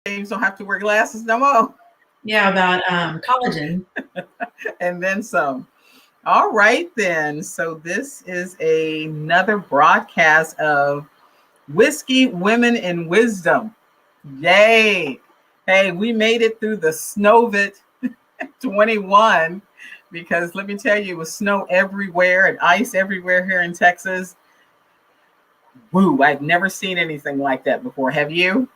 James don't have to wear glasses no more. Yeah, about collagen. And then some. All right, then. So this is another broadcast of Whiskey, Women, and Wisdom. Yay. Hey, we made it through the Snowvit 21 because let me tell you, it was snow everywhere and ice everywhere here in Texas. Woo, I've never seen anything like that before. Have you?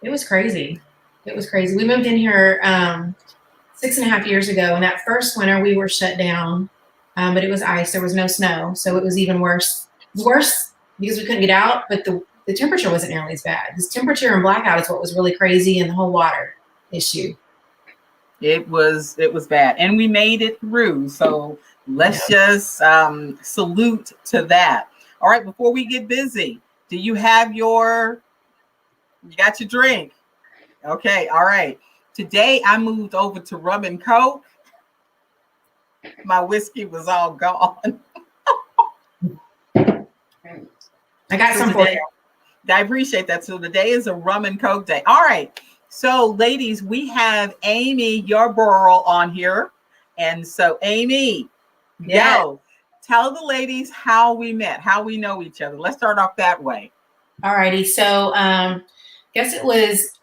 It was crazy. It was crazy. We moved in here 6.5 years ago, and that first winter we were shut down, but it was ice. There was no snow, so it was even worse. It was worse because we couldn't get out, but the temperature wasn't nearly as bad. This temperature and blackout is what was really crazy, and the whole water issue. It was bad, and we made it through. So let's just salute to that. All right, before we get busy, do you have you got your drink? Okay, all right. Today I moved over to rum and coke. My whiskey was all gone. I got some for you. I appreciate that. So today is a rum and coke day. All right. So, ladies, we have Ami Yarbough on here. And so, Ami, tell the ladies how we met, how we know each other. Let's start off that way. All righty. So, guess it was,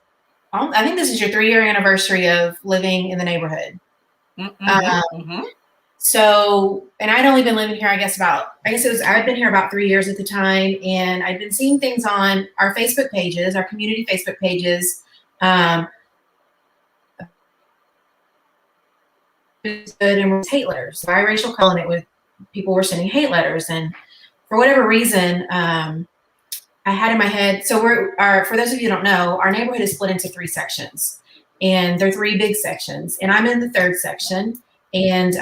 I think this is your 3-year anniversary of living in the neighborhood. So, and I'd only been living here, I'd been here about 3 years at the time, and I'd been seeing things on our Facebook pages, our community Facebook pages, and with hate letters, biracial calling it with people were sending hate letters. And for whatever reason, I had in my head, so for those of you who don't know, our neighborhood is split into 3 sections, and they're 3 big sections, and I'm in the 3rd section. And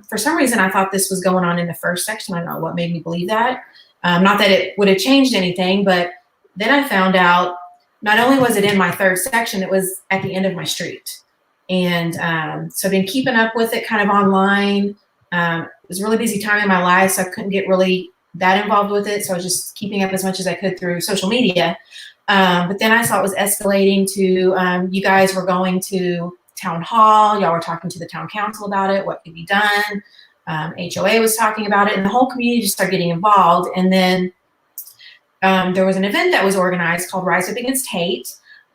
for some reason, I thought this was going on in the 1st section. I don't know what made me believe that. Not that it would have changed anything, but then I found out not only was it in my 3rd section, it was at the end of my street. And so I've been keeping up with it kind of online. It was a really busy time in my life, so I couldn't get really that involved with it. So I was just keeping up as much as I could through social media. But then I saw it was escalating to you guys were going to town hall. Y'all were talking to the town council about it. What could be done? HOA was talking about it, and the whole community just started getting involved. And then there was an event that was organized called Rise Up Against Hate.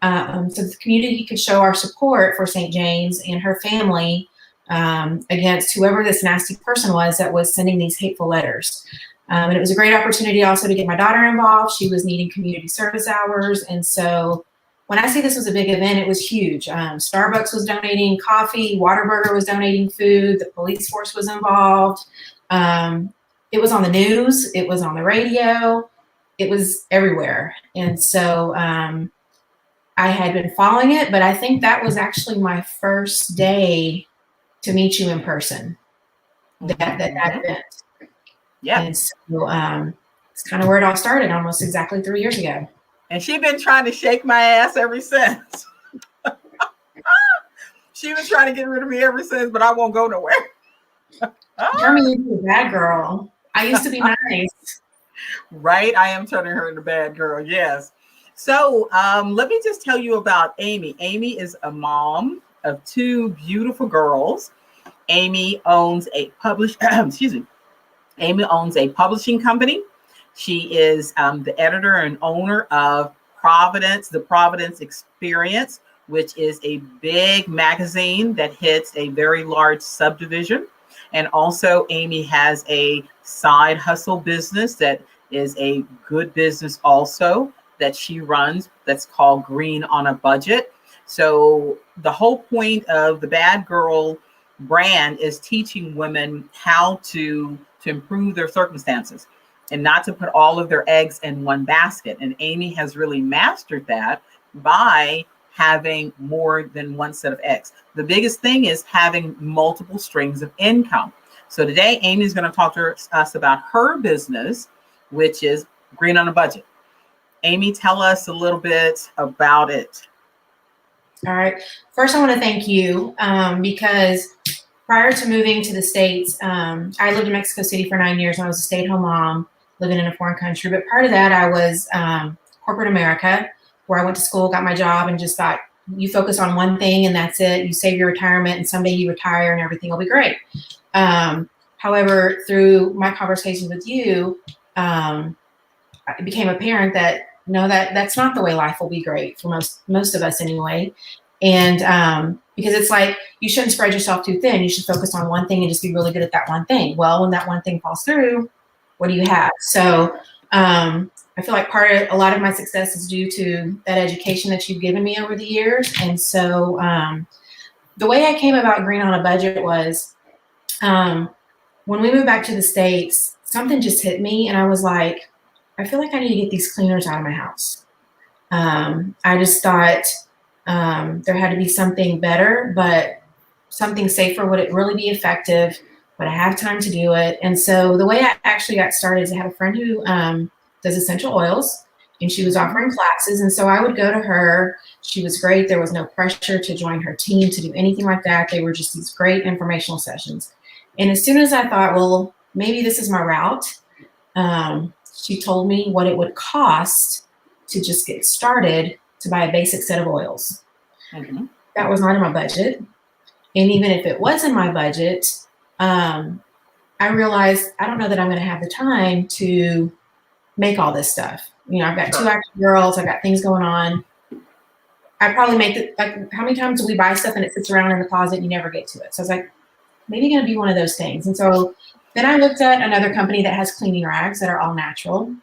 So the community could show our support for St. James and her family against whoever this nasty person was that was sending these hateful letters. And it was a great opportunity also to get my daughter involved. She was needing community service hours. And so when I say this was a big event, it was huge. Starbucks was donating coffee, Whataburger was donating food, the police force was involved. It was on the news, it was on the radio, it was everywhere. And so I had been following it, but I think that was actually my first day to meet you in person, that event. Yeah. And so it's kind of where it all started, almost exactly 3 years ago. And she's been trying to shake my ass ever since. She was trying to get rid of me ever since, but I won't go nowhere. Turn me into a bad girl. I used to be nice. Right? I am turning her into a bad girl, yes. So let me just tell you about Ami. Ami is a mom of 2 beautiful girls. Ami owns a Ami owns a publishing company. She is the editor and owner of the Providence Experience, which is a big magazine that hits a very large subdivision. And also, Ami has a side hustle business that is a good business also that she runs that's called Green on a Budget. So the whole point of the Bad Girl brand is teaching women how to improve their circumstances and not to put all of their eggs in one basket. And Ami has really mastered that by having more than one set of eggs. The biggest thing is having multiple streams of income. So today, Ami is going to talk to us about her business, which is Green on a Budget. Ami, tell us a little bit about it. All right. First, I want to thank you because prior to moving to the States, I lived in Mexico City for 9 years. And I was a stay-at-home mom living in a foreign country. But part of that, I was corporate America. where I went to school, got my job, and just thought, you focus on one thing and that's it. You save your retirement and someday you retire and everything will be great. However, through my conversations with you, it became apparent that no, that's not the way life will be great for most of us anyway. And because it's like, you shouldn't spread yourself too thin. You should focus on one thing and just be really good at that one thing. Well, when that one thing falls through, what do you have? So I feel like a lot of my success is due to that education that you've given me over the years. And so the way I came about Green on a Budget was when we moved back to the States, something just hit me and I was like, I feel like I need to get these cleaners out of my house. I just thought there had to be something better, but something safer. Would it really be effective? Would I have time to do it? And so the way I actually got started is I have a friend who does essential oils, and she was offering classes. And so I would go to her. She was great. There was no pressure to join her team, to do anything like that. They were just these great informational sessions. And as soon as I thought, well, maybe this is my route, she told me what it would cost to just get started to buy a basic set of oils. Mm-hmm. That was not in my budget. And even if it was in my budget, I realized I don't know that I'm going to have the time to make all this stuff. You know, I've got two active girls. I've got things going on. I probably make it, like, how many times do we buy stuff and it sits around in the closet and you never get to it? So I was like, maybe going to be one of those things. And so then I looked at another company that has cleaning rags that are all natural.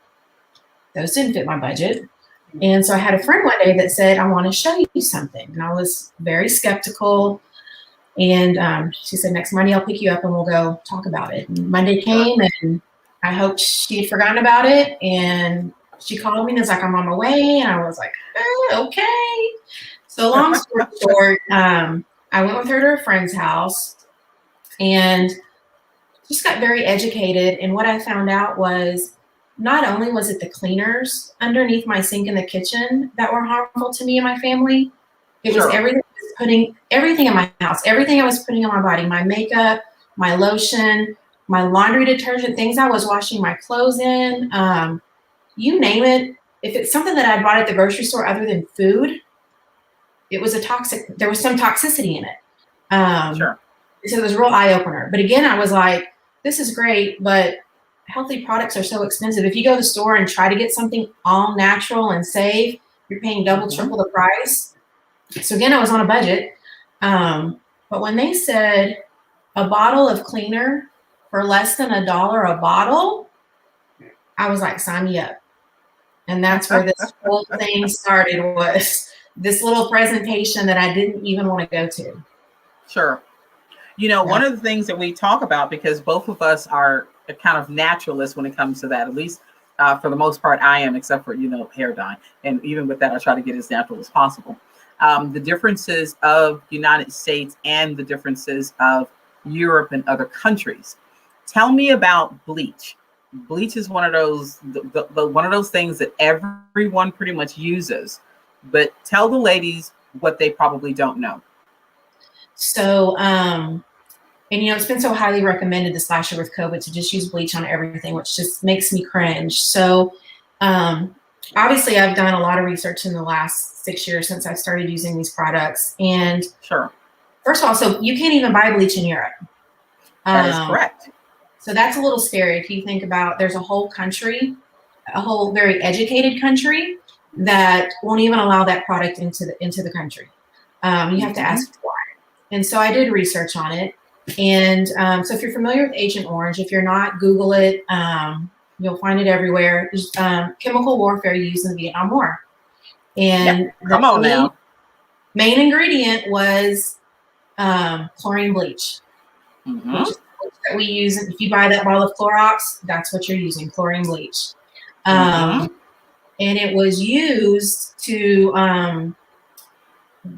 Those didn't fit my budget. And so I had a friend one day that said, I want to show you something. And I was very skeptical. And she said, next Monday, I'll pick you up and we'll go talk about it. And Monday came and I hoped she had forgotten about it. And she called me and was like, I'm on my way. And I was like, okay. So long story short, I went with her to a friend's house and just got very educated. And what I found out was not only was it the cleaners underneath my sink in the kitchen that were harmful to me and my family, it was everything in my house, everything I was putting on my body, my makeup, my lotion, my laundry detergent, things I was washing my clothes in, you name it. If it's something that I bought at the grocery store other than food, it was there was some toxicity in it. So it was a real eye opener. But again, I was like, this is great, but healthy products are so expensive. If you go to the store and try to get something all natural and safe, you're paying double, triple the price. So again, I was on a budget. But when they said a bottle of cleaner for less than $1 a bottle, I was like, sign me up. And that's where this whole thing started, was this little presentation that I didn't even want to go to. Sure. You know, one of the things that we talk about, because both of us are a kind of naturalists when it comes to that, at least for the most part, I am, except for, hair dye. And even with that, I try to get as natural as possible. The differences of the United States and the differences of Europe and other countries. Tell me about bleach. Bleach is one of those one of those things that everyone pretty much uses, but tell the ladies what they probably don't know. So, and it's been so highly recommended this last year with COVID to just use bleach on everything, which just makes me cringe. So, obviously I've done a lot of research in the last 6 years since I started using these products. And first of all, so you can't even buy bleach in Europe. That is correct. So that's a little scary. If you think about, there's a whole country, a whole very educated country that won't even allow that product into the country. You have to ask for it. And so I did research on it. And so if you're familiar with Agent Orange, if you're not, Google it. You'll find it everywhere. There's chemical warfare used in the Vietnam War. And the main ingredient was chlorine bleach, which is that we use. If you buy that bottle of Clorox, that's what you're using, chlorine bleach. And it was used to,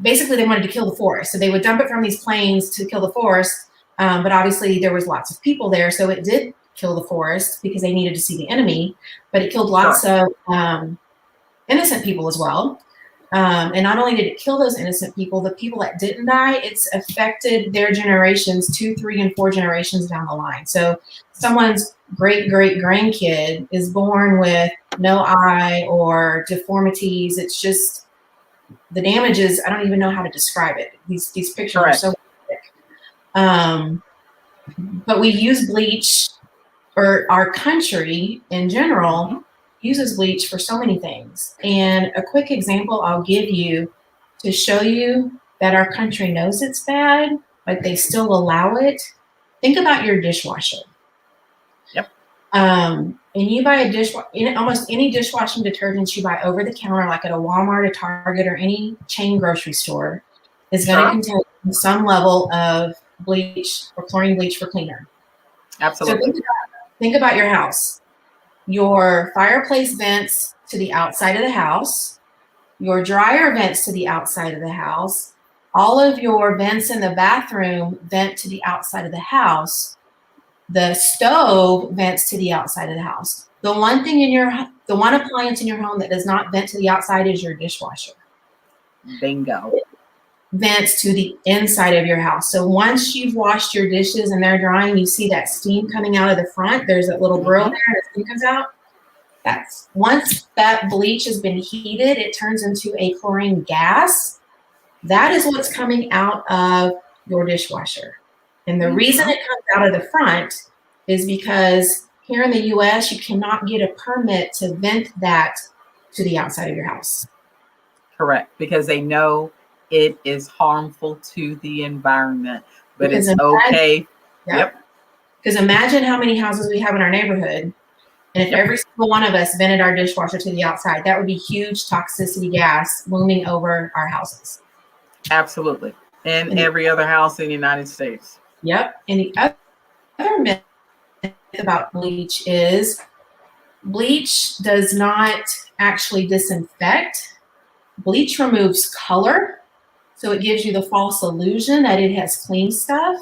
basically they wanted to kill the forest. So they would dump it from these planes to kill the forest. But obviously there was lots of people there. So it did kill the forest because they needed to see the enemy, but it killed lots of innocent people as well. And not only did it kill those innocent people, the people that didn't die, it's affected their generations, 2, 3, and 4 generations down the line. So someone's great-great-grandkid is born with no eye or deformities. It's just the damages, I don't even know how to describe it. These pictures are so thick. But we use bleach, or our country in general uses bleach for so many things. And a quick example I'll give you to show you that our country knows it's bad, but they still allow it. Think about your dishwasher. Yep. And you buy a dishwasher, almost any dishwashing detergent you buy over the counter, like at a Walmart, a Target, or any chain grocery store, is going to contain some level of bleach or chlorine bleach for cleaner. Absolutely. So think about your house. Your fireplace vents to the outside of the house. Your dryer vents to the outside of the house. All of your vents in the bathroom vent to the outside of the house. The stove vents to the outside of the house. The one appliance in your home that does not vent to the outside is your dishwasher. Bingo. Vents to the inside of your house. So once you've washed your dishes and they're drying, you see that steam coming out of the front. There's that little grill there and the steam comes out. Once that bleach has been heated, it turns into a chlorine gas. That is what's coming out of your dishwasher. And the reason it comes out of the front is because here in the US, you cannot get a permit to vent that to the outside of your house. Correct, because they know it is harmful to the environment, but because it's okay. Yep. Because imagine how many houses we have in our neighborhood. And if every single one of us vented our dishwasher to the outside, that would be huge toxicity gas looming over our houses. Absolutely. And every other house in the United States. Yep. And the other myth about bleach is bleach does not actually disinfect. Bleach removes color. So it gives you the false illusion that it has cleaned stuff,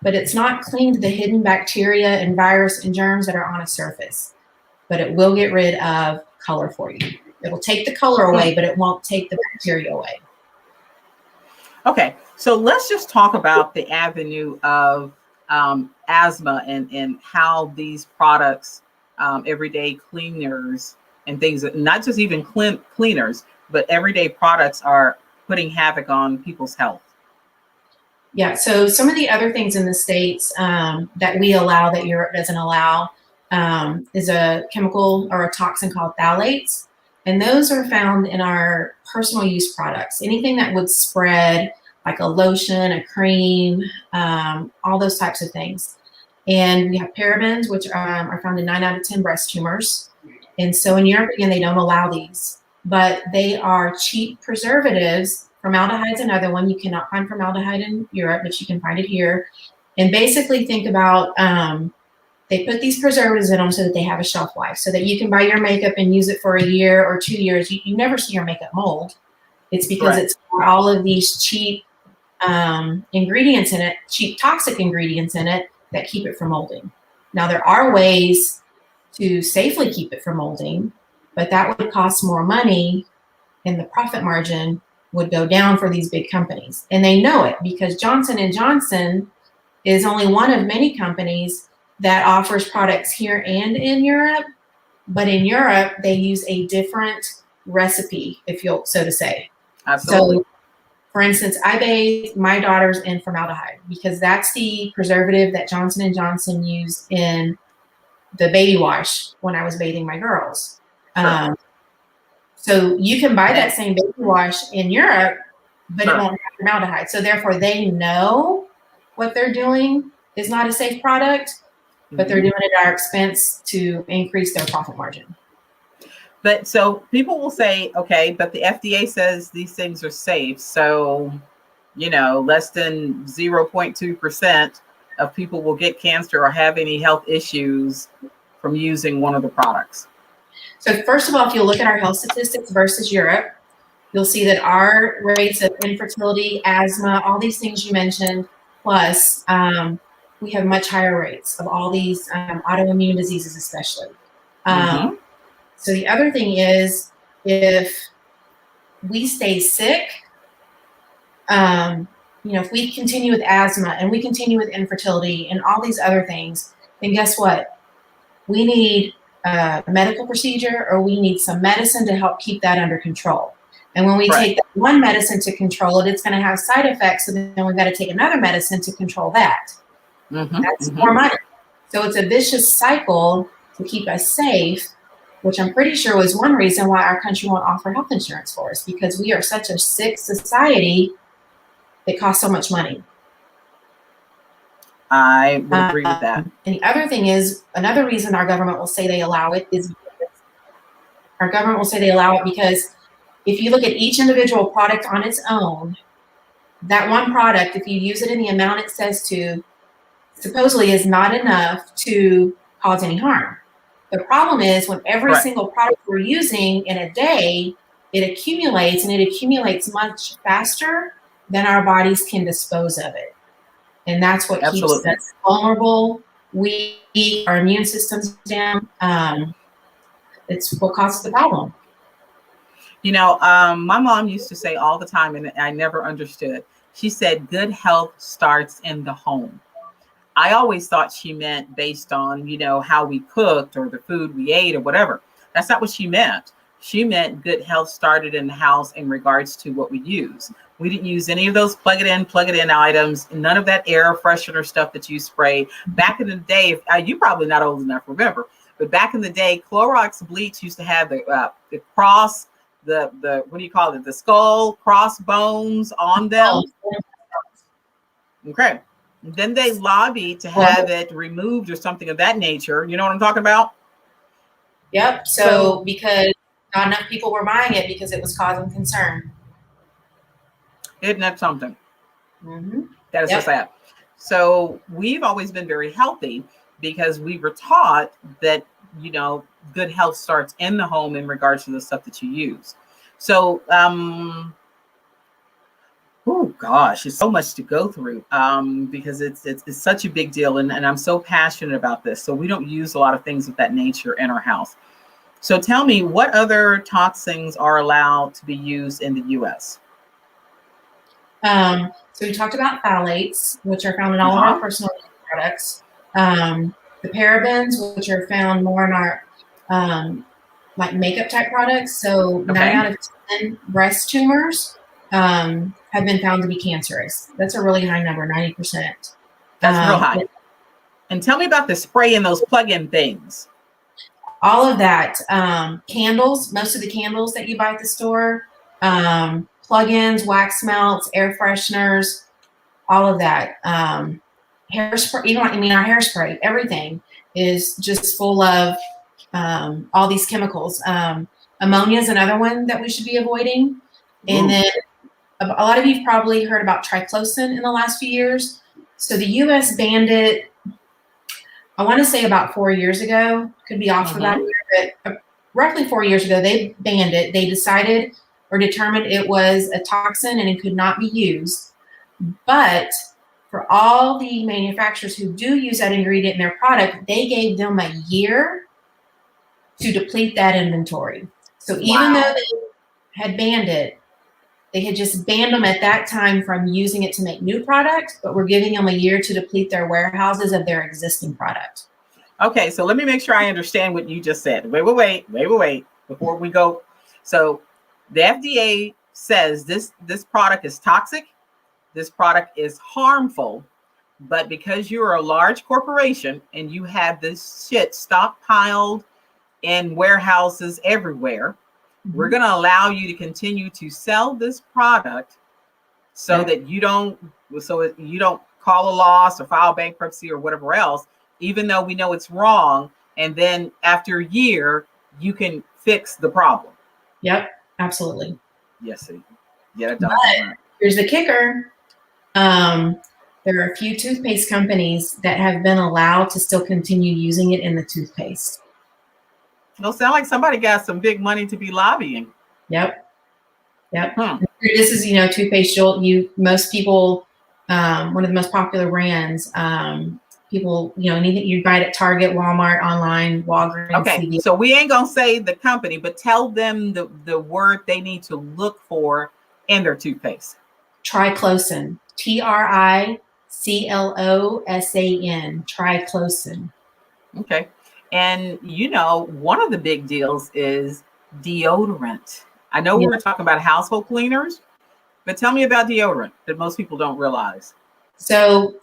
but it's not cleaned the hidden bacteria and virus and germs that are on a surface. But it will get rid of color for you. It will take the color away, but it won't take the bacteria away. Okay, so let's just talk about the avenue of asthma and how these products, everyday cleaners and things, not just even cleaners, but everyday products are putting havoc on people's health. Yeah, so some of the other things in the States that we allow that Europe doesn't allow is a chemical or a toxin called phthalates. And those are found in our personal use products. Anything that would spread, like a lotion, a cream, all those types of things. And we have parabens, which are found in 9 out of 10 breast tumors. And so in Europe, again, they don't allow these. But they are cheap preservatives. Formaldehyde is another one. You cannot find formaldehyde in Europe, but you can find it here. And basically think about, they put these preservatives in them so that they have a shelf life, so that you can buy your makeup and use it for a year or 2 years. You never see your makeup mold. It's because it's all of these cheap ingredients in it, cheap toxic ingredients in it that keep it from molding. Now, there are ways to safely keep it from molding, but that would cost more money and the profit margin would go down for these big companies. And they know it because Johnson & Johnson is only one of many companies that offers products here and in Europe. But in Europe, they use a different recipe, if you'll so to say. Absolutely. So, for instance, I bathe my daughters in formaldehyde because that's the preservative that Johnson & Johnson used in the baby wash when I was bathing my girls. Sure. So you can buy that same baby wash in Europe, but it won't have formaldehyde. So therefore, they know what they're doing is not a safe product, but they're doing it at our expense to increase their profit margin. But so people will say, okay, but the FDA says these things are safe. So, less than 0.2% of people will get cancer or have any health issues from using one of the products. So first of all, if you look at our health statistics versus Europe, you'll see that our rates of infertility, asthma, all these things you mentioned, plus we have much higher rates of all these autoimmune diseases, especially. So the other thing is, if we stay sick, if we continue with asthma and we continue with infertility and all these other things, then guess what? We need a medical procedure, or we need some medicine to help keep that under control. And when we take that one medicine to control it, it's going to have side effects. So then we've got to take another medicine to control that. That's more money. So it's a vicious cycle to keep us safe, which I'm pretty sure was one reason why our country won't offer health insurance for us, because we are such a sick society. It costs so much money. I would agree with that. And the other thing is, another reason our government will say they allow it is because if you look at each individual product on its own, that one product, if you use it in the amount it says to, supposedly is not enough to cause any harm. The problem is when every single product we're using in a day, it accumulates, and it accumulates much faster than our bodies can dispose of it. And that's what keeps us vulnerable. Our immune system's down. It's what causes the problem. My mom used to say all the time, and I never understood. She said, good health starts in the home. I always thought she meant based on, how we cooked or the food we ate or whatever. That's not what she meant. She meant good health started in the house in regards to what we use. We didn't use any of those plug it in items, none of that air freshener stuff that you spray. Back in the day, you're probably not old enough to remember, but back in the day, Clorox bleach used to have the cross, the what do you call it? The skull crossbones on them. Okay. Then they lobbied to have it removed or something of that nature. You know what I'm talking about? Yep. So because not enough people were buying it because it was causing concern. Isn't that something? That is so sad. So we've always been very healthy because we were taught that, good health starts in the home in regards to the stuff that you use. So, oh gosh, it's so much to go through because it's such a big deal. And I'm so passionate about this. So we don't use a lot of things of that nature in our house. So tell me, what other toxins are allowed to be used in the U.S.? So we talked about phthalates, which are found in all of our personal products. The parabens, which are found more in our like makeup type products. So 9 out of 10 breast tumors have been found to be cancerous. That's a really high number, 90%. That's real high. And tell me about the spray and those plug-in things. All of that. Candles, most of the candles that you buy at the store, plug-ins, wax melts, air fresheners, all of that. Hairspray, our hairspray, everything is just full of all these chemicals. Ammonia is another one that we should be avoiding. And then a lot of you've probably heard about triclosan in the last few years. So the U.S. banned it, I want to say about 4 years ago, could be off for that year, but roughly 4 years ago, they banned it. They decided or determined it was a toxin and it could not be used. But for all the manufacturers who do use that ingredient in their product, they gave them a year to deplete that inventory. So even though they had banned it, they had just banned them at that time from using it to make new product, but we're giving them a year to deplete their warehouses of their existing product. Okay, so let me make sure I understand what you just said. Wait, before we go. So the FDA says this product is toxic, this product is harmful, but because you're a large corporation and you have this shit stockpiled in warehouses everywhere, we're going to allow you to continue to sell this product so that you don't call a loss or file bankruptcy or whatever else, even though we know it's wrong. And then after a year, you can fix the problem. Yep, absolutely. Yes. Yeah. But here's the kicker. There are a few toothpaste companies that have been allowed to still continue using it in the toothpaste. It'll sound like somebody got some big money to be lobbying. Yep. This is, toothpaste. Most people, one of the most popular brands, people, you buy it at Target, Walmart, online, Walgreens, Okay, CVS. so we ain't gonna say the company, but tell them the word they need to look for in their toothpaste. Triclosan. Triclosan. Triclosan. Okay. And one of the big deals is deodorant. I know we were talking about household cleaners, but tell me about deodorant that most people don't realize. So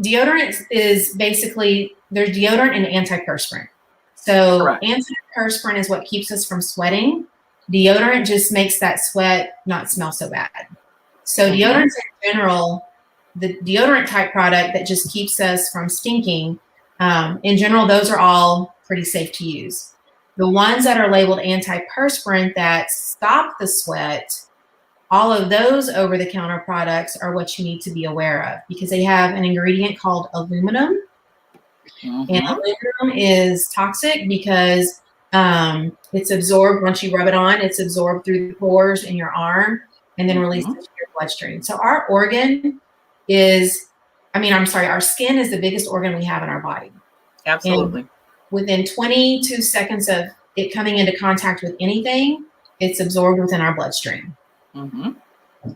deodorant is basically, there's deodorant and antiperspirant. So Correct. Antiperspirant is what keeps us from sweating. Deodorant just makes that sweat not smell so bad. So deodorants in general, the deodorant type product that just keeps us from stinking, in general, those are all pretty safe to use. The ones that are labeled antiperspirant that stop the sweat, all of those over-the-counter products are what you need to be aware of, because they have an ingredient called aluminum. And aluminum is toxic because it's absorbed once you rub it on. It's absorbed through the pores in your arm and then released into your bloodstream. So our skin is the biggest organ we have in our body. Absolutely. And within 22 seconds of it coming into contact with anything, it's absorbed within our bloodstream.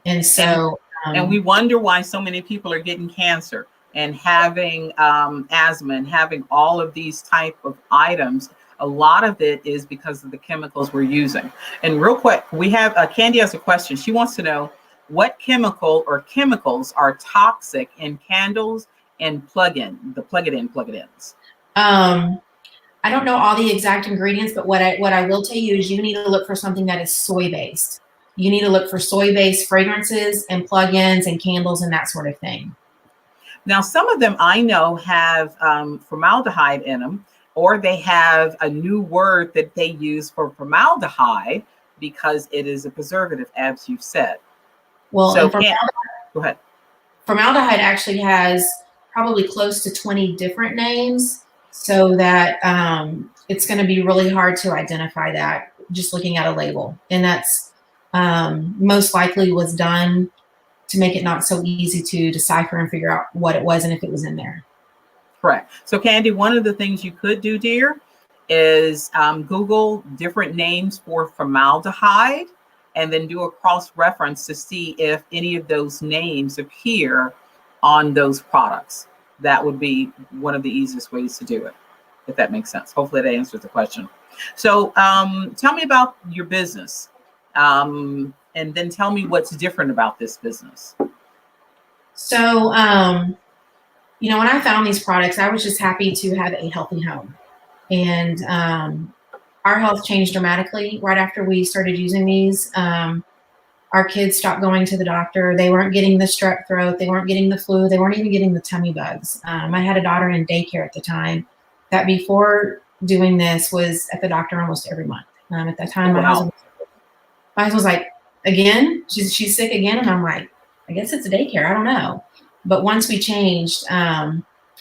And so, and we wonder why so many people are getting cancer and having asthma and having all of these type of items. A lot of it is because of the chemicals we're using. And real quick, we have Candy has a question. She wants to know what chemical or chemicals are toxic in candles and plug-ins. I don't know all the exact ingredients, but what I will tell you is you need to look for something that is soy-based. You need to look for soy-based fragrances and plug-ins and candles and that sort of thing. Now, some of them I know have formaldehyde in them, or they have a new word that they use for formaldehyde because it is a preservative, as you've said. Well, so go ahead. Formaldehyde actually has probably close to 20 different names, so that it's going to be really hard to identify that just looking at a label. And that's most likely was done to make it not so easy to decipher and figure out what it was and if it was in there. Correct. So Candy, one of the things you could do, dear, is Google different names for formaldehyde and then do a cross-reference to see if any of those names appear on those products. That would be one of the easiest ways to do it, if that makes sense. Hopefully that answers the question. So tell me about your business. And then tell me what's different about this business. So, when I found these products, I was just happy to have a healthy home. And our health changed dramatically right after we started using these. Our kids stopped going to the doctor. They weren't getting the strep throat. They weren't getting the flu. They weren't even getting the tummy bugs. I had a daughter in daycare at the time that before doing this was at the doctor almost every month. At that time, my husband was like, again? She's sick again? And I'm like, I guess it's a daycare. I don't know. But once we changed,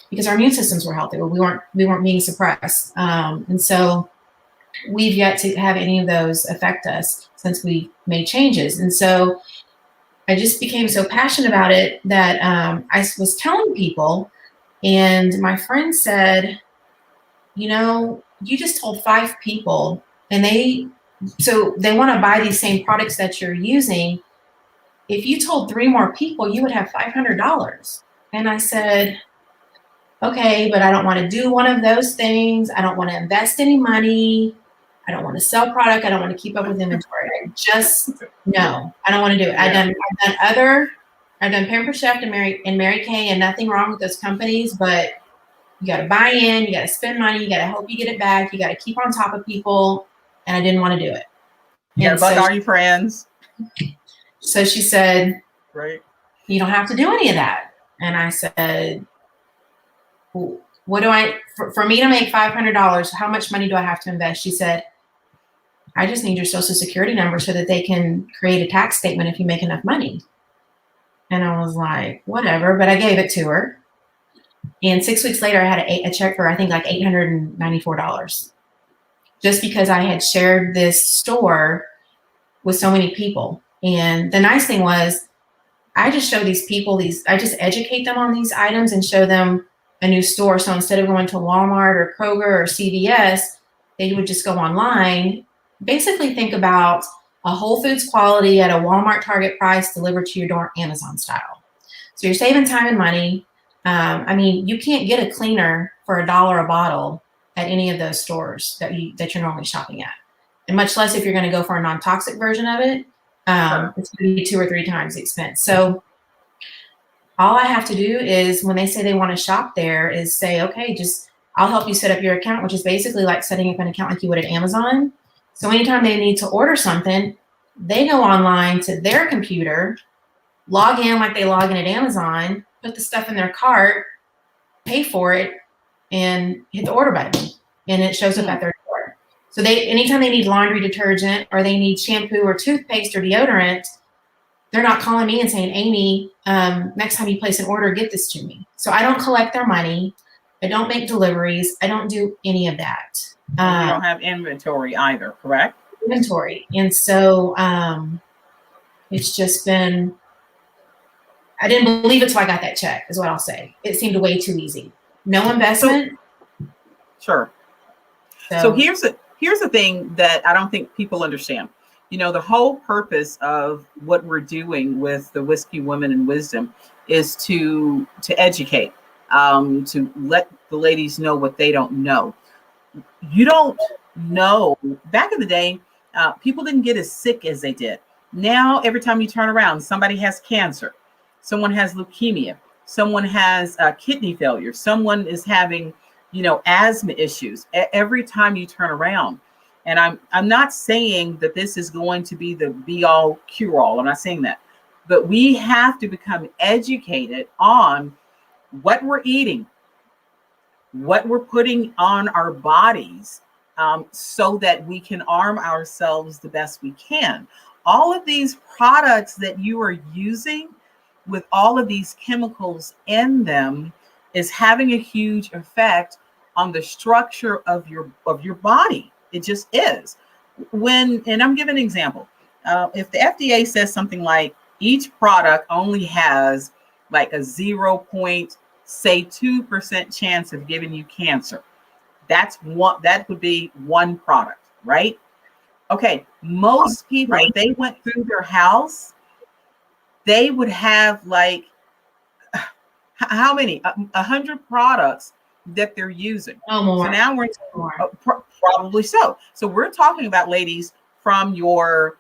because our immune systems were healthy, we weren't being suppressed. And so we've yet to have any of those affect us since we made changes. And so I just became so passionate about it that I was telling people, and my friend said, you just told 5 people, and they want to buy these same products that you're using. If you told 3 more people, you would have $500. And I said, okay, but I don't want to do one of those things. I don't want to invest any money. I don't want to sell product. I don't want to keep up with inventory. I don't want to do it. I've done Pamper Chef and Mary Kay, and nothing wrong with those companies, but you got to buy in, you got to spend money, you got to hope you get it back, you got to keep on top of people, and I didn't want to do it. You got to bug all your friends. So she said, right, you don't have to do any of that. And I said, well, what do for me to make $500, how much money do I have to invest? She said, I just need your social security number so that they can create a tax statement if you make enough money. And I was like, whatever, but I gave it to her. And 6 weeks later, I had a check for, I think, like $894, just because I had shared this store with so many people. And the nice thing was, I just show these people I just educate them on these items and show them a new store. So instead of going to Walmart or Kroger or CVS, they would just go online. Basically think about a Whole Foods quality at a Walmart Target price delivered to your door, Amazon style. So you're saving time and money. I mean, you can't get a cleaner for $1 a bottle at any of those stores that you're normally shopping at. And much less if you're going to go for a non-toxic version of it. It's going to be 2 or 3 times the expense. So all I have to do is, when they say they want to shop there, is say, okay, I'll help you set up your account, which is basically like setting up an account like you would at Amazon. So anytime they need to order something, they go online to their computer, log in like they log in at Amazon, put the stuff in their cart, pay for it, and hit the order button, and it shows up at their door. So anytime they need laundry detergent, or they need shampoo or toothpaste or deodorant, they're not calling me and saying, Amy, next time you place an order, get this to me. So I don't collect their money. I don't make deliveries. I don't do any of that. You don't have inventory either, correct? Inventory. And so it's just been, I didn't believe it till I got that check, is what I'll say. It seemed way too easy. No investment. Sure. So here's the thing that I don't think people understand. You know, the whole purpose of what we're doing with the Whiskey Women in Wisdom is to educate, to let the ladies know what they don't know. You don't know. Back in the day, people didn't get as sick as they did. Now, every time you turn around, somebody has cancer, someone has leukemia, someone has kidney failure, someone is having, asthma issues. Every time you turn around. And I'm not saying that this is going to be the be all cure all. I'm not saying that, but we have to become educated on what we're eating, what we're putting on our bodies, so that we can arm ourselves the best we can. All of these products that you are using with all of these chemicals in them is having a huge effect on the structure of your body. It just is. And I'm giving an example. If the FDA says something like each product only has like a 0.2% chance of giving you cancer, that would be one product, right? Okay, most people, if they went through their house, they would have like, how many? 100 products that they're using. Oh, more. So now we're probably so. So we're talking about, ladies, from your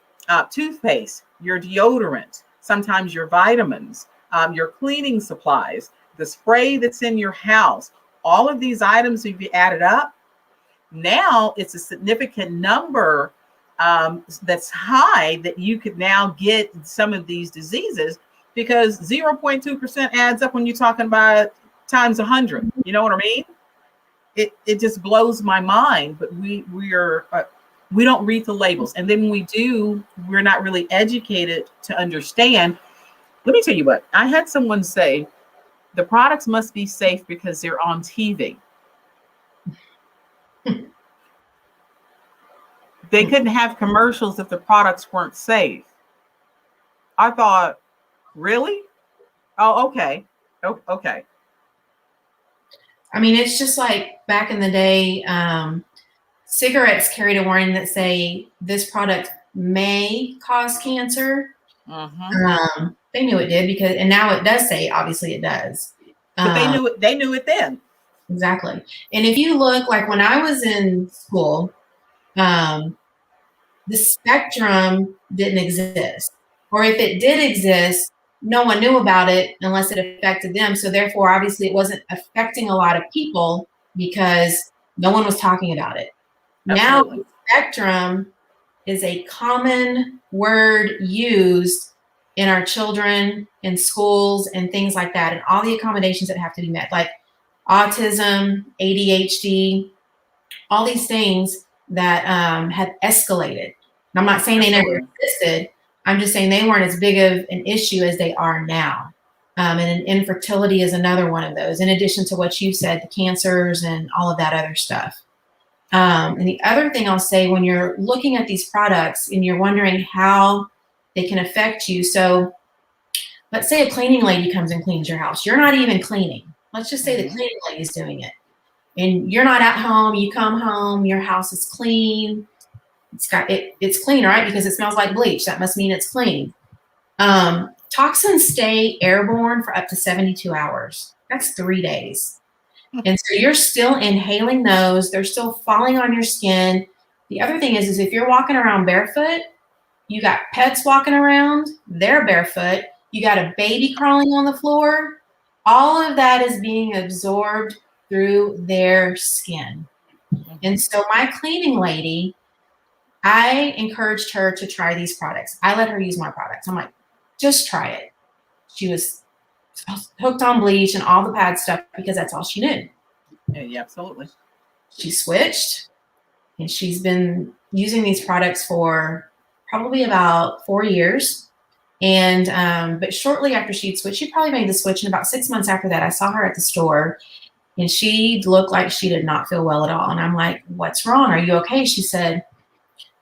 toothpaste, your deodorant, sometimes your vitamins, your cleaning supplies, the spray that's in your house. All of these items, if you add it up, now it's a significant number that's high that you could now get some of these diseases, because 0.2% adds up when you're talking about times 100. You know what I mean? It just blows my mind. But we don't read the labels, and then when we do, we're not really educated to understand. Let me tell you what I had someone say: the products must be safe because they're on TV. They couldn't have commercials if the products weren't safe. I thought, really? Oh, okay. Oh, okay. I mean, it's just like back in the day, cigarettes carried a warning that say this product may cause cancer. Mm-hmm. They knew it did, and now it does say, obviously it does. But they knew it then. Exactly. And if you look, like when I was in school, the spectrum didn't exist. Or if it did exist, no one knew about it unless it affected them. So therefore, obviously, it wasn't affecting a lot of people because no one was talking about it. Absolutely. Now, spectrum is a common word used in our children, in schools, and things like that, and all the accommodations that have to be met, like autism, ADHD, all these things that have escalated. And I'm not saying they never existed. I'm just saying they weren't as big of an issue as they are now. And infertility is another one of those, in addition to what you said, the cancers and all of that other stuff. And the other thing I'll say, when you're looking at these products and you're wondering how they can affect you. So let's say a cleaning lady comes and cleans your house. You're not even cleaning. Let's just say the cleaning lady is doing it. And you're not at home, you come home, your house is clean. It's clean, right? Because it smells like bleach. That must mean it's clean. Toxins stay airborne for up to 72 hours. That's 3 days. And so you're still inhaling those. They're still falling on your skin. The other thing is if you're walking around barefoot, you got pets walking around, they're barefoot. You got a baby crawling on the floor. All of that is being absorbed through their skin. And so my cleaning lady, I encouraged her to try these products. I let her use my products. I'm like, just try it. She was hooked on bleach and all the pad stuff because that's all she knew. Yeah, absolutely. She switched, and she's been using these products for probably about 4 years. And but shortly after she'd switched, she probably made the switch. And about 6 months after that, I saw her at the store, and she looked like she did not feel well at all. And I'm like, what's wrong? Are you okay? She said,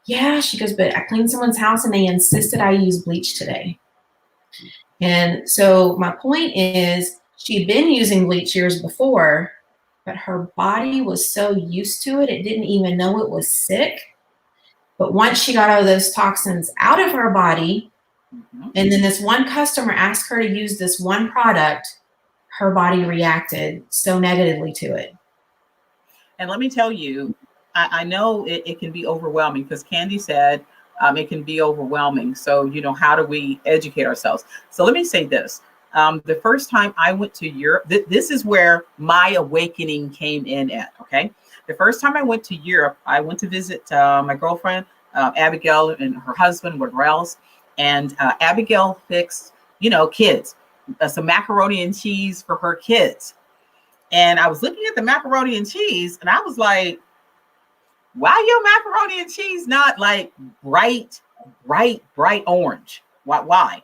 yeah. She goes, but I cleaned someone's house and they insisted I use bleach today. And so my point is, she'd been using bleach years before, but her body was so used to it, it didn't even know it was sick. But once she got all those toxins out of her body, and then this one customer asked her to use this one product, her body reacted so negatively to it. And let me tell you, I know it can be overwhelming, because Candy said it can be overwhelming. So, how do we educate ourselves? So let me say this. The first time I went to Europe, this is where my awakening came in at, okay? The first time I went to Europe, I went to visit my girlfriend, Abigail, and her husband, whatever else. And Abigail fixed, kids, some macaroni and cheese for her kids. And I was looking at the macaroni and cheese, and I was like, why your macaroni and cheese not like bright orange? Why?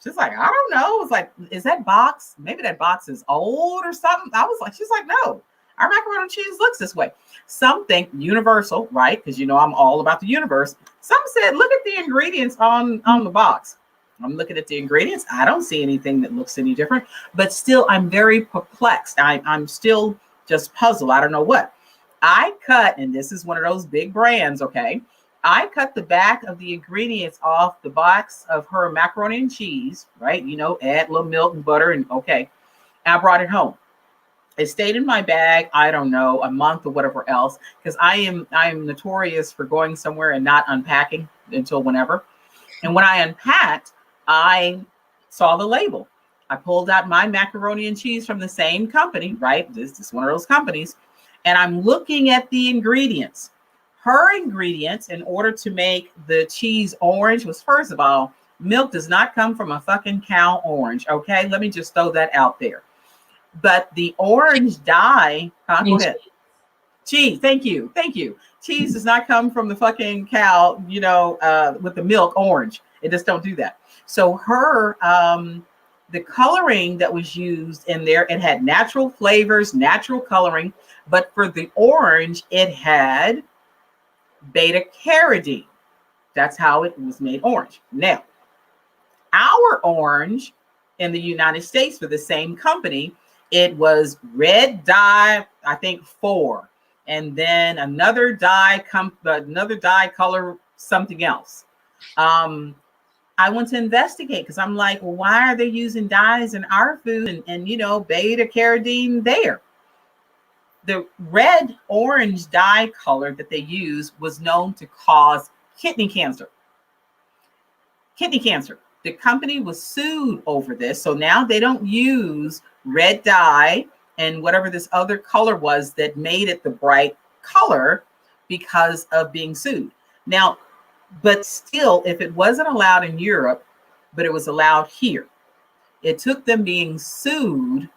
She's like, I don't know. It's like, is that box? Maybe that box is old or something. I was like, she's like, no, our macaroni and cheese looks this way. Something universal, right? Because I'm all about the universe. Some said, look at the ingredients on the box. I'm looking at the ingredients. I don't see anything that looks any different, but still I'm very perplexed. I'm still just puzzled. I don't know what. I cut, and this is one of those big brands, okay? I cut the back of the ingredients off the box of her macaroni and cheese, right? Add a little milk and butter, and okay. I brought it home. It stayed in my bag, I don't know, a month or whatever else, because I am notorious for going somewhere and not unpacking until whenever. And when I unpacked, I saw the label. I pulled out my macaroni and cheese from the same company, right? This is one of those companies. And I'm looking at the ingredients. Her ingredients, in order to make the cheese orange, was, first of all, milk does not come from a fucking cow orange. Okay, let me just throw that out there. But the orange dye, go ahead. Cheese, thank you. Cheese does not come from the fucking cow, with the milk orange. It just don't do that. So her, the coloring that was used in there, it had natural flavors, natural coloring, but for the orange, it had beta carotene. That's how it was made orange. Now, our orange in the United States for the same company, it was red dye, I think 4, and then another dye color, something else. I went to investigate because I'm like, well, why are they using dyes in our food and beta carotene there? The red orange dye color that they use was known to cause kidney cancer. The company was sued over this. So now they don't use red dye and whatever this other color was that made it the bright color because of being sued. Now, but still, if it wasn't allowed in Europe, but it was allowed here, it took them being sued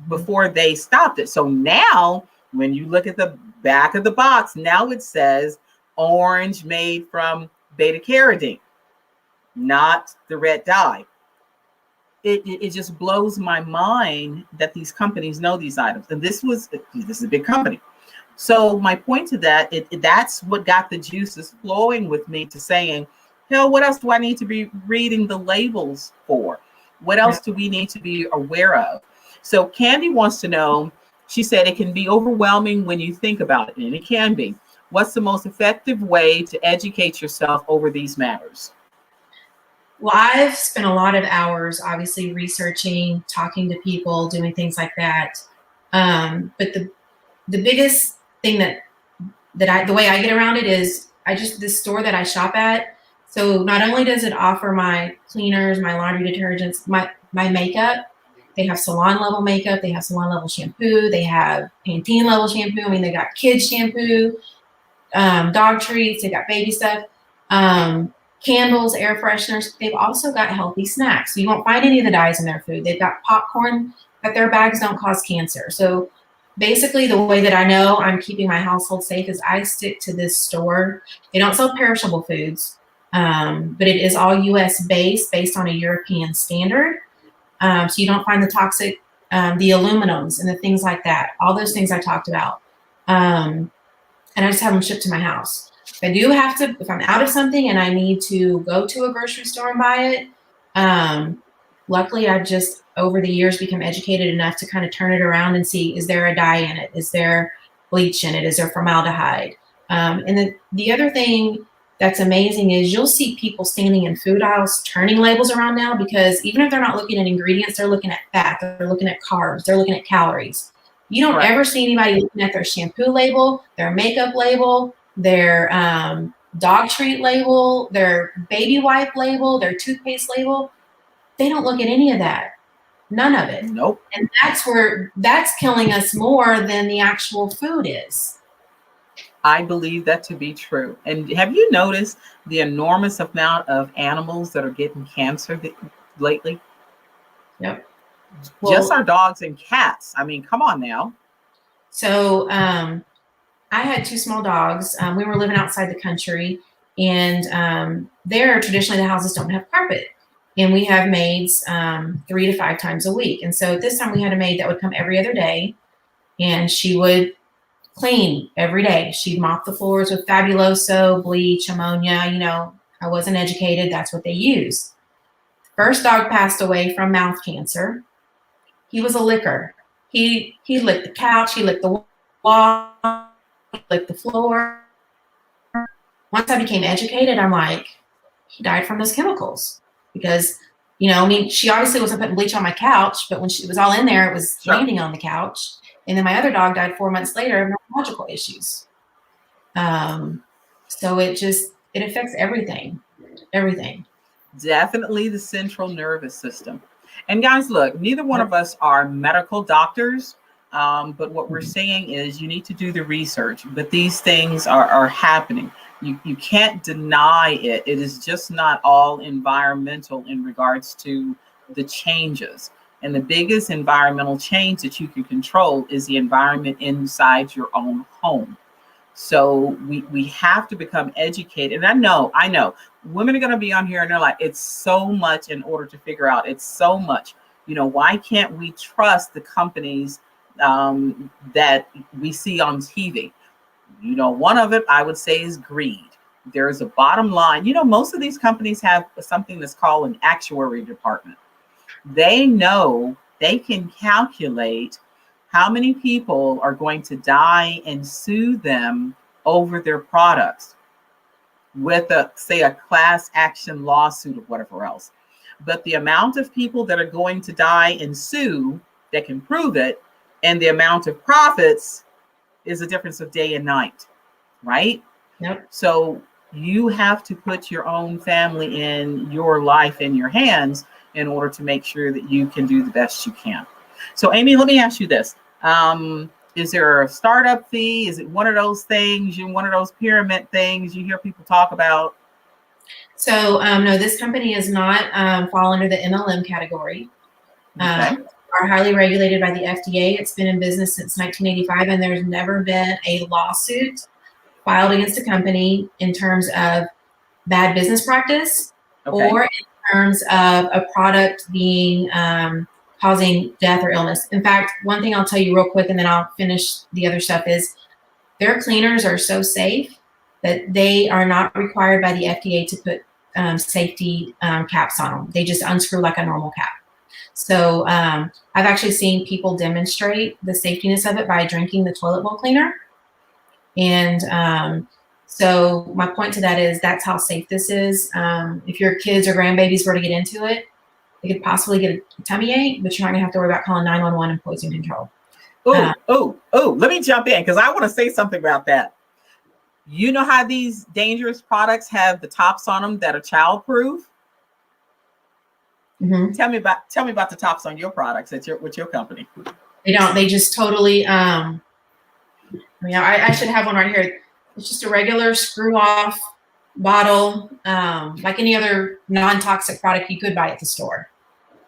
before they stopped it. So now when you look at the back of the box, now it says orange made from beta carotene, not the red dye. It just blows my mind that these companies know these items. And this is a big company. So my point to that, that's what got the juices flowing with me to saying, hell, what else do I need to be reading the labels for? What else do we need to be aware of? So Candy wants to know, she said it can be overwhelming when you think about it, and it can be. What's the most effective way to educate yourself over these matters? Well, I've spent a lot of hours, obviously, researching, talking to people, doing things like that. But the biggest thing the way I get around it is this store that I shop at. So not only does it offer my cleaners, my laundry detergents, my makeup, they have salon level makeup, they have salon level shampoo, they have Pantene level shampoo. I mean, they got kids shampoo, dog treats, they got baby stuff, candles, air fresheners. They've also got healthy snacks. You won't find any of the dyes in their food. They've got popcorn, but their bags don't cause cancer. So basically, the way that I know I'm keeping my household safe is I stick to this store. They don't sell perishable foods, but it is all US based on a European standard. So you don't find the toxic, the aluminums and the things like that. All those things I talked about. And I just have them shipped to my house. If I do have to, if I'm out of something and I need to go to a grocery store and buy it, luckily I've just over the years become educated enough to kind of turn it around and see, is there a dye in it? Is there bleach in it? Is there formaldehyde? And then the other thing that's amazing is you'll see people standing in food aisles turning labels around now, because even if they're not looking at ingredients, they're looking at fat, they're looking at carbs, they're looking at calories. You don't ever see anybody looking at their shampoo label, their makeup label, their dog treat label, their baby wipe label, their toothpaste label. They don't look at any of that. None of it. Nope. And that's killing us more than the actual food is. I believe that to be true. And have you noticed the enormous amount of animals that are getting cancer lately? Yep. Just our dogs and cats. I mean, come on now. So I had two small dogs. We were living outside the country, and there traditionally the houses don't have carpet. And we have maids 3 to 5 times a week. And so this time we had a maid that would come every other day, and she would clean every day. She'd mop the floors with Fabuloso, bleach, ammonia. You know, I wasn't educated. That's what they used. First dog passed away from mouth cancer. He was a licker. He licked the couch. He licked the wall. He licked the floor. Once I became educated, I'm like, he died from those chemicals. Because, you know, I mean, she obviously wasn't putting bleach on my couch, but when she was all in there, it was landing on the couch. And then my other dog died 4 months later of neurological issues. So it affects everything. Definitely the central nervous system. And guys, look, neither one of us are medical doctors, but what we're saying is you need to do the research. But these things are happening. You can't deny it. It is just not all environmental in regards to the changes. And the biggest environmental change that you can control is the environment inside your own home. So we have to become educated. And I know women are going to be on here and they're like, it's so much in order to figure out. It's so much. You know, why can't we trust the companies that we see on TV? You know, one of it I would say is greed. There's a bottom line. You know, most of these companies have something that's called an actuary department. They know they can calculate how many people are going to die and sue them over their products with a class action lawsuit or whatever else. But the amount of people that are going to die and sue that can prove it, and the amount of profits is a difference of day and night, right? Yep. So you have to put your own family in your life in your hands in order to make sure that you can do the best you can. So Amy, let me ask you this. Is there a startup fee? Is it one of those things, one of those pyramid things you hear people talk about? So no, this company is not fall under the MLM category. Okay. Are highly regulated by the FDA. It's been in business since 1985, and there's never been a lawsuit filed against a company in terms of bad business practice or in terms of a product being causing death or illness. In fact, one thing I'll tell you real quick, and then I'll finish the other stuff, is their cleaners are so safe that they are not required by the FDA to put safety caps on them. They just unscrew like a normal cap. So I've actually seen people demonstrate the safetiness of it by drinking the toilet bowl cleaner. And so my point to that is that's how safe this is. If your kids or grandbabies were to get into it, they could possibly get a tummy ache, but you're not gonna have to worry about calling 911 and poison control. Let me jump in because I want to say something about that. You know how these dangerous products have the tops on them that are childproof? Mm-hmm. Tell me about the tops on your products with your company. They don't. They just totally. I should have one right here. It's just a regular screw-off bottle, like any other non-toxic product you could buy at the store.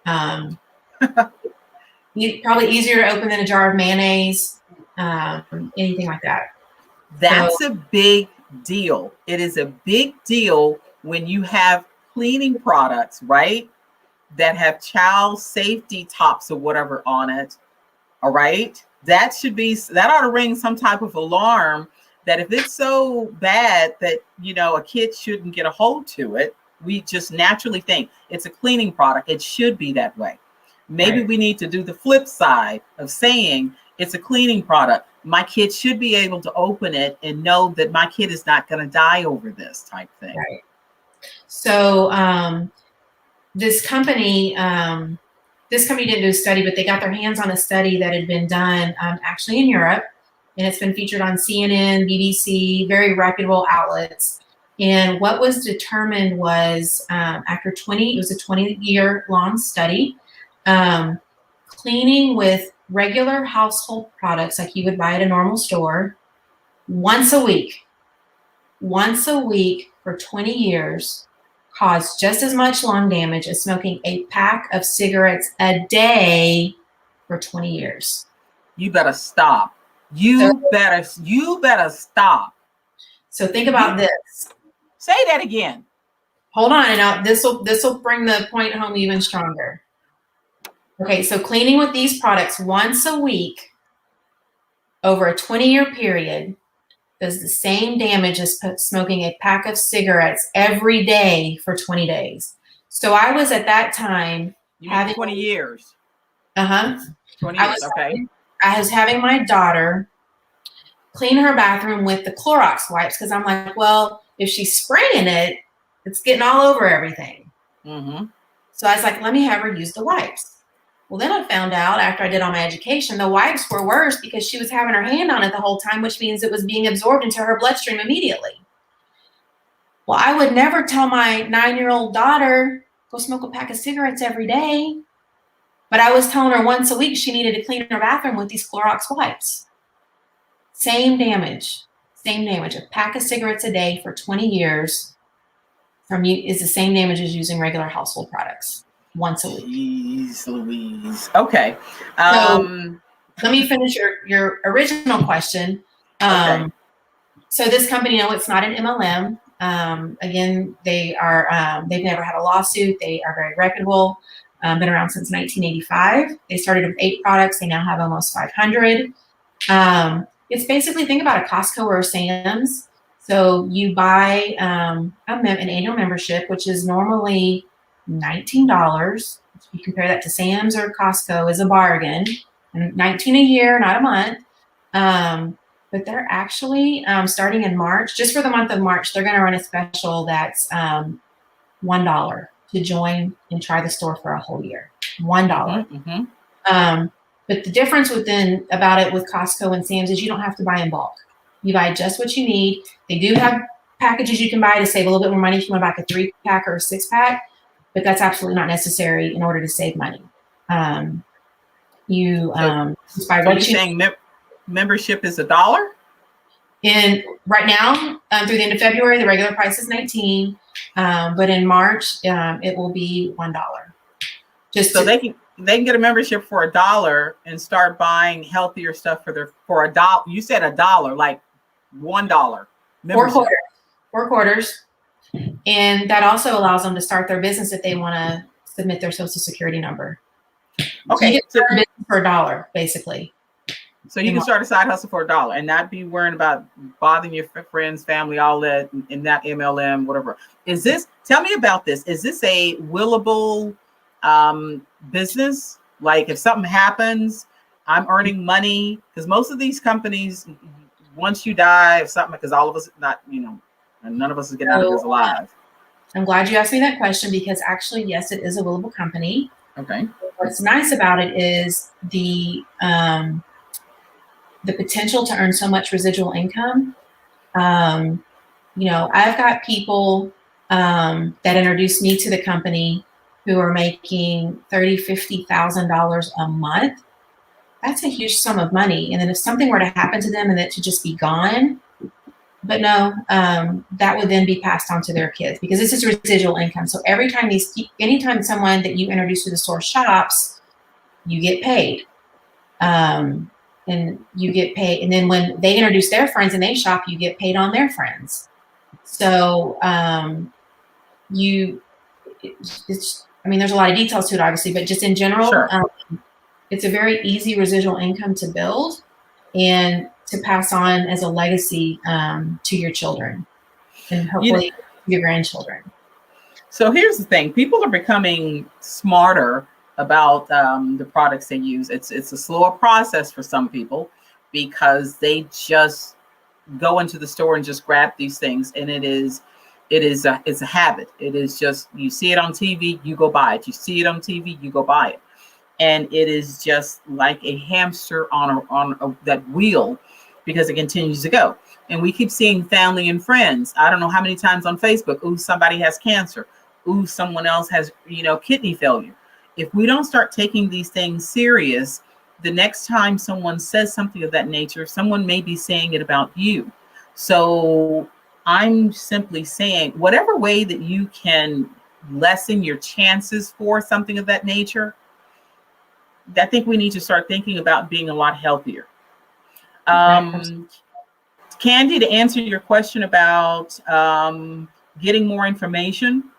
Probably easier to open than a jar of mayonnaise, anything like that. That's a big deal. It is a big deal when you have cleaning products, right, that have child safety tops or whatever on it. All right. That ought to ring some type of alarm that if it's so bad that, a kid shouldn't get a hold to it, we just naturally think it's a cleaning product. It should be that way. Maybe Right. We need to do the flip side of saying it's a cleaning product. My kid should be able to open it and know that my kid is not going to die over this type thing. Right. So this company didn't do a study, but they got their hands on a study that had been done actually in Europe, and it's been featured on CNN, BBC, very reputable outlets. And what was determined was it was a 20-year long study, cleaning with regular household products like you would buy at a normal store once a week for 20 years caused just as much lung damage as smoking a pack of cigarettes a day for 20 years. You better stop. You better stop. So think about this. Say that again. Hold on, and this will bring the point home even stronger. Okay, so cleaning with these products once a week over a 20-year period does the same damage as smoking a pack of cigarettes every day for 20 days. So I was at that time having 20 years. 20 years, okay. I was having my daughter clean her bathroom with the Clorox wipes because I'm like, well, if she's spraying it, it's getting all over everything. Mm-hmm. So I was like, let me have her use the wipes. Well, then I found out after I did all my education, the wipes were worse because she was having her hand on it the whole time, which means it was being absorbed into her bloodstream immediately. Well, I would never tell my 9-year-old daughter, go smoke a pack of cigarettes every day. But I was telling her once a week she needed to clean her bathroom with these Clorox wipes. Same damage. A pack of cigarettes a day for 20 years is the same damage as using regular household products once a week. Jeez Louise. Okay. So let me finish your original question. Okay. So this company, no, it's not an MLM. Again, they've never had a lawsuit. They are very reputable. Been around since 1985. They started with 8 products. They now have almost 500. It's basically, think about a Costco or a Sam's. So you buy an annual membership, which is normally $19. You compare that to Sam's or Costco is a bargain. And $19 a year, not a month. But they're actually starting in March, just for the month of March, they're going to run a special that's $1 to join and try the store for a whole year. $1. Mm-hmm. But the difference about it with Costco and Sam's is you don't have to buy in bulk. You buy just what you need. They do have packages you can buy to save a little bit more money if you want to buy a 3-pack or a 6-pack, but that's absolutely not necessary in order to save money. Just buy what you saying membership is $1? And right now, through the end of February, the regular price is $19, but in March, it will be $1. They can get a membership for $1 and start buying healthier stuff for $1. You said $1, like $1. 4 quarters. And that also allows them to start their business if they want to submit their social security number. Okay. So you get a business for $1, basically. So you can start a side hustle for $1 and not be worrying about bothering your friends, family, all that, and that MLM, whatever. Tell me about this. Is this a willable business. Like if something happens, I'm earning money, because most of these companies, once you die of something, because all of us not, and none of us is getting out of this alive. I'm glad you asked me that question, because actually, yes, it is a willable company. Okay. What's nice about it is the potential to earn so much residual income. I've got people that introduced me to the company who are making $30,000-$50,000 a month. That's a huge sum of money. And then if something were to happen to them and that to just be gone, but no, that would then be passed on to their kids, because this is residual income. So anytime someone that you introduce to the store shops, you get paid. And you get paid. And then when they introduce their friends and they shop, you get paid on their friends. So there's a lot of details to it, obviously, but just in general, sure. It's a very easy residual income to build and to pass on as a legacy to your children and hopefully your grandchildren. So here's the thing. People are becoming smarter about the products they use. It's a slower process for some people, because they just go into the store and just grab these things. And it's a habit. It is just, you see it on TV, you go buy it. You see it on TV, you go buy it. And it is just like a hamster on that wheel, because it continues to go. And we keep seeing family and friends. I don't know how many times on Facebook, ooh, somebody has cancer. Ooh, someone else has, kidney failure. If we don't start taking these things serious, the next time someone says something of that nature, someone may be saying it about you. So I'm simply saying, whatever way that you can lessen your chances for something of that nature, I think we need to start thinking about being a lot healthier. Candy, to answer your question about getting more information,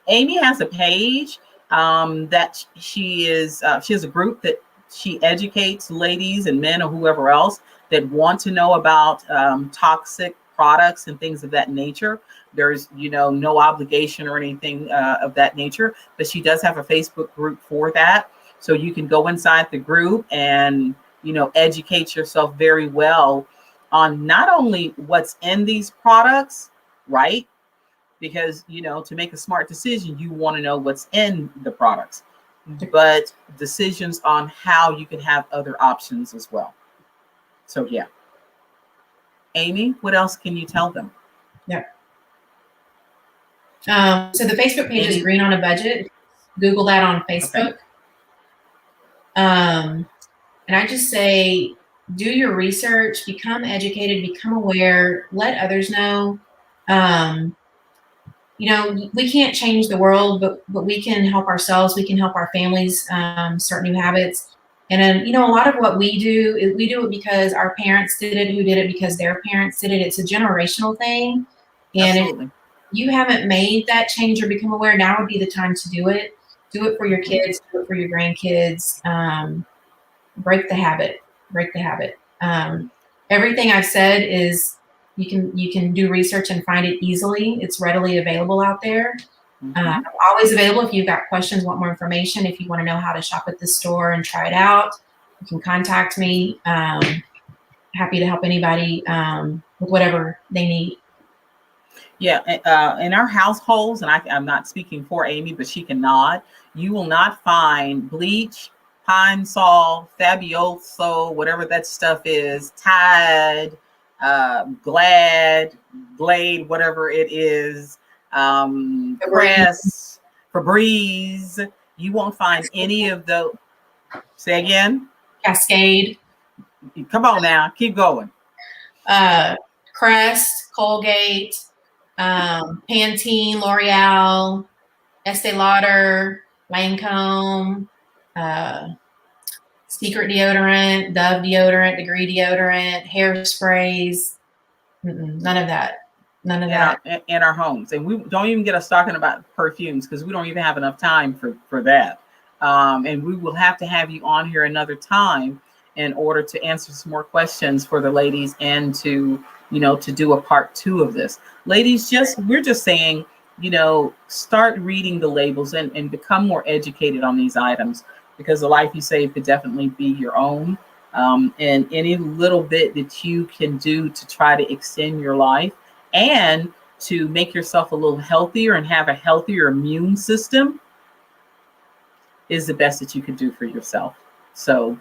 Amy has a page that she has a group that she educates ladies and men or whoever else that want to know about toxic products and things of that nature. There's, no obligation or anything of that nature, but she does have a Facebook group for that. So you can go inside the group and, educate yourself very well on not only what's in these products, right? Because, to make a smart decision, you want to know what's in the products, but decisions on how you can have other options as well. So, yeah. Amy, what else can you tell them? Yeah. So the Facebook page is Green on a Budget. Google that on Facebook. Okay. And I just say, do your research, become educated, become aware, let others know. We can't change the world, but we can help ourselves. We can help our families start new habits. And then, a lot of what we do it because our parents did it, who did it because their parents did it. It's a generational thing. And absolutely. If you haven't made that change or become aware, now would be the time to do it. Do it for your kids, do it for your grandkids. Break the habit. Everything I've said is you can do research and find it easily. It's readily available out there. I'm always available if you've got questions, want more information. If you want to know how to shop at the store and try it out, you can contact me. Happy to help anybody with whatever they need. Yeah, in our households, and I'm not speaking for Amy, but she can nod, you will not find bleach, Pine Sol, Fabuloso, whatever that stuff is, Tide, Glade, whatever it is, Crest, Febreze. You won't find any of those. Say again? Cascade. Come on now, keep going. Crest, Colgate, Pantene, L'Oreal, Estee Lauder, Lancome, Secret deodorant, Dove deodorant, Degree deodorant, hairsprays. None of that. In our homes. And we don't even get us talking about perfumes, because we don't even have enough time for that. And we will have to have you on here another time in order to answer some more questions for the ladies and to do a part 2 of this. Ladies, we're just saying, start reading the labels and become more educated on these items, because the life you save could definitely be your own. And any little bit that you can do to try to extend your life and to make yourself a little healthier and have a healthier immune system is the best that you can do for yourself. So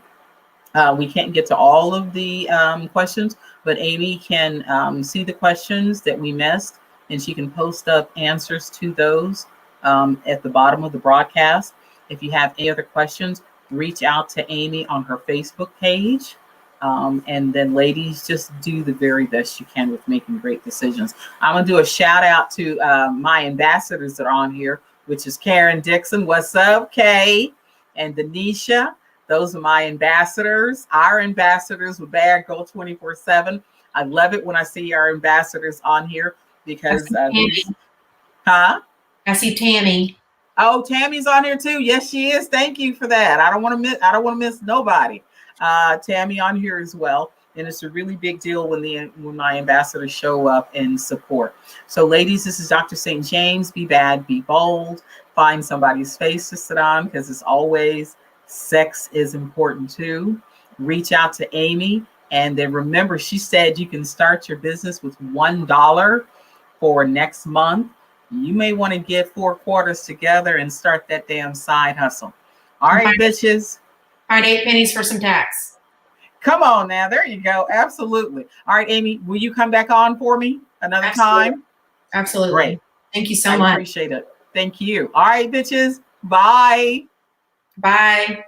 we can't get to all of the questions, but Amy can see the questions that we missed, and she can post up answers to those at the bottom of the broadcast. If you have any other questions, reach out to Amy on her Facebook page. And then ladies, just do the very best you can with making great decisions. I'm going to do a shout out to my ambassadors that are on here, which is Karen Dixon. What's up, Kay? And Denisha. Those are my ambassadors, our ambassadors with Bad Girl 24/7. I love it when I see our ambassadors on here because I see Tammy. Oh, Tammy's on here too. Yes, she is. Thank you for that. I don't want to miss nobody. Tammy on here as well. And it's a really big deal when my ambassadors show up and support. So ladies, this is Dr. St. James. Be bad, be bold. Find somebody's face to sit on, because it's always sex is important too. Reach out to Amy. And then remember, she said you can start your business with $1 for next month. You may want to get 4 quarters together and start that damn side hustle. All right, bitches. Find 8 pennies for some tax. Come on now. There you go. Absolutely. All right, Amy, will you come back on for me another time? Absolutely. Great. Thank you so much. I appreciate it. Thank you. All right, bitches. Bye. Bye.